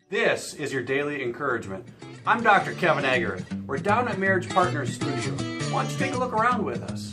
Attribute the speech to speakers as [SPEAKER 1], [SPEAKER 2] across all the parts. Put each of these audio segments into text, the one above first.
[SPEAKER 1] This is your daily encouragement. I'm Dr. Kevin Agar. We're down at Marriage Partners Studio. Why don't you take a look around with us?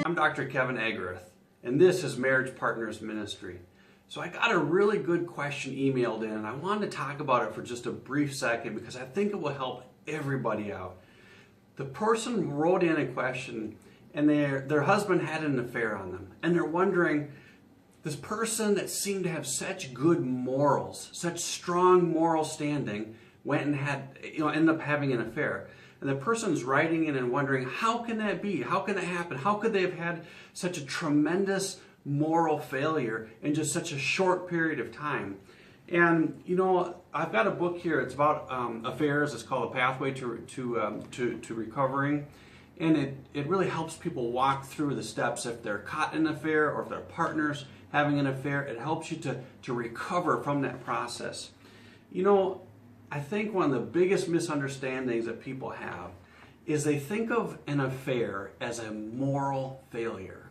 [SPEAKER 1] I'm Dr. Kevin Agar, and this is Marriage Partners Ministry. So I got a really good question emailed in, and I wanted to talk about it for just a brief second because I think it will help everybody out. The person wrote in a question, and their husband had an affair on them, and they're wondering, this person that seemed to have such good morals, such strong moral standing, went and ended up having an affair. And the person's writing in and wondering, how can that be? How can that happen? How could they have had such a tremendous moral failure in just such a short period of time? And I've got a book here. It's about affairs. It's called A Pathway to Recovering. And it really helps people walk through the steps if they're caught in an affair or if their partner's having an affair. It helps you to recover from that process. I think one of the biggest misunderstandings that people have is they think of an affair as a moral failure.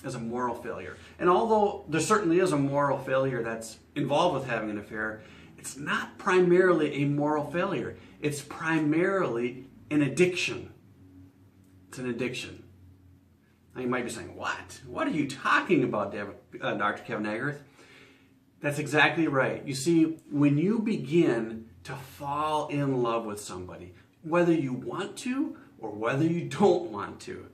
[SPEAKER 1] And although there certainly is a moral failure that's involved with having an affair, it's not primarily a moral failure. It's primarily an addiction. It's an addiction. Now you might be saying, what? What are you talking about, Dr. Kevin Agar? That's exactly right. You see, when you begin to fall in love with somebody, whether you want to or whether you don't want to,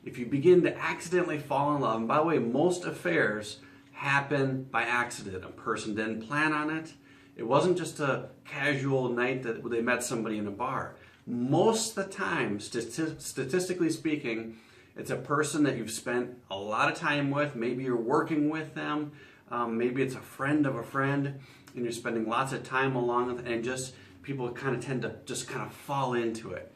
[SPEAKER 1] if you begin to accidentally fall in love, and by the way, most affairs happen by accident. A person didn't plan on it. It wasn't just a casual night that they met somebody in a bar. Most of the time, statistically speaking, it's a person that you've spent a lot of time with. Maybe you're working with them. Maybe it's a friend of a friend, and you're spending lots of time along with it, and just people kind of tend to just kind of fall into it.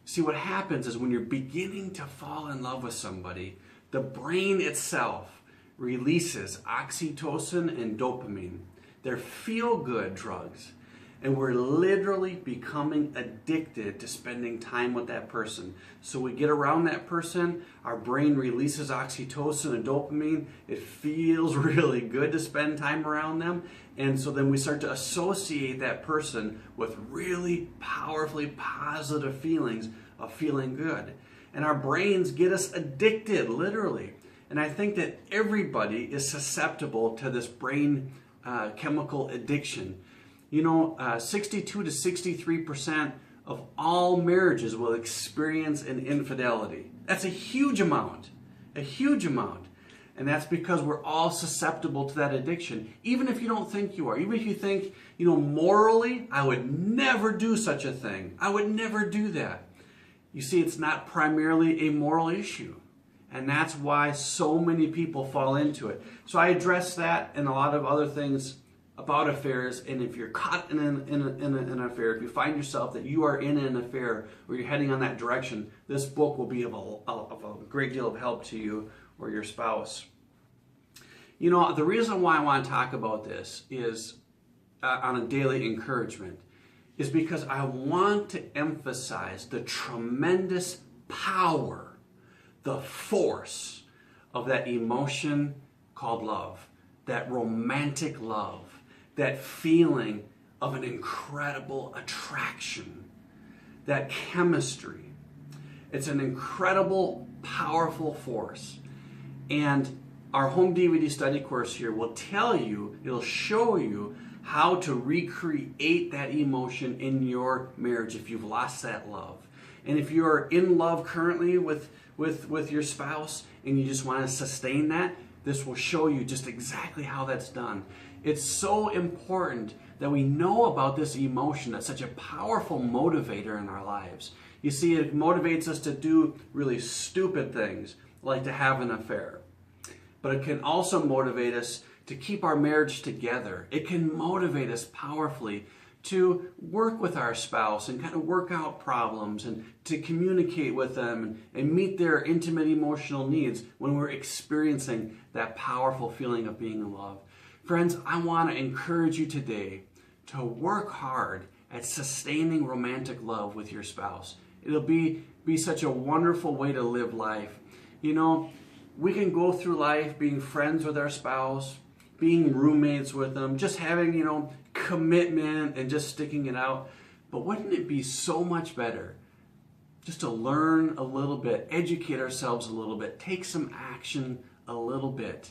[SPEAKER 1] See, what happens is when you're beginning to fall in love with somebody, the brain itself releases oxytocin and dopamine. They're feel-good drugs. And we're literally becoming addicted to spending time with that person. So we get around that person, our brain releases oxytocin and dopamine. It feels really good to spend time around them. And so then we start to associate that person with really powerfully positive feelings of feeling good. And our brains get us addicted, literally. And I think that everybody is susceptible to this brain chemical addiction. 62 to 63% of all marriages will experience an infidelity. That's a huge amount, And that's because we're all susceptible to that addiction, even if you don't think you are. Even if you think, morally, I would never do such a thing. I would never do that. You see, it's not primarily a moral issue. And that's why so many people fall into it. So I address that and a lot of other things about affairs, and if you're caught in an affair, if you find yourself that you are in an affair or you're heading on that direction, this book will be of a great deal of help to you or your spouse. The reason why I want to talk about this is on a daily encouragement is because I want to emphasize the tremendous power, the force of that emotion called love, that romantic love, that feeling of an incredible attraction, that chemistry. It's an incredible, powerful force. And our home DVD study course here will tell you, it'll show you how to recreate that emotion in your marriage if you've lost that love. And if you're in love currently with your spouse and you just want to sustain that, this will show you just exactly how that's done. It's so important that we know about this emotion that's such a powerful motivator in our lives. You see, it motivates us to do really stupid things. like to have an affair. But it can also motivate us to keep our marriage together. It can motivate us powerfully to work with our spouse and kind of work out problems and to communicate with them and meet their intimate emotional needs when we're experiencing that powerful feeling of being in love. Friends, I want to encourage you today to work hard at sustaining romantic love with your spouse. It'll be such a wonderful way to live life. You know, we can go through life being friends with our spouse, being roommates with them, just having, commitment and just sticking it out. But wouldn't it be so much better just to learn a little bit, educate ourselves a little bit, take some action a little bit,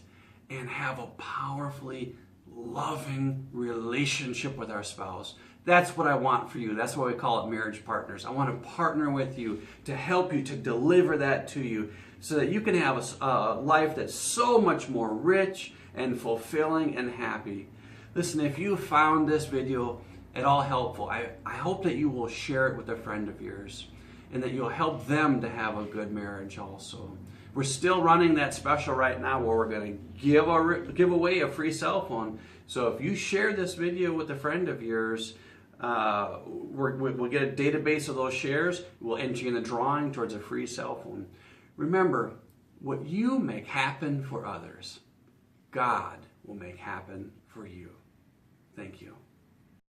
[SPEAKER 1] and have a powerfully loving relationship with our spouse? That's what I want for you. That's why we call it Marriage Partners. I want to partner with you to help you, to deliver that to you so that you can have a life that's so much more rich and fulfilling and happy. Listen, if you found this video at all helpful, I hope that you will share it with a friend of yours and that you'll help them to have a good marriage also. We're still running that special right now where we're going to give away a free cell phone. So if you share this video with a friend of yours, we'll get a database of those shares. We'll enter you in a drawing towards a free cell phone. Remember, what you make happen for others, God will make happen for you. Thank you.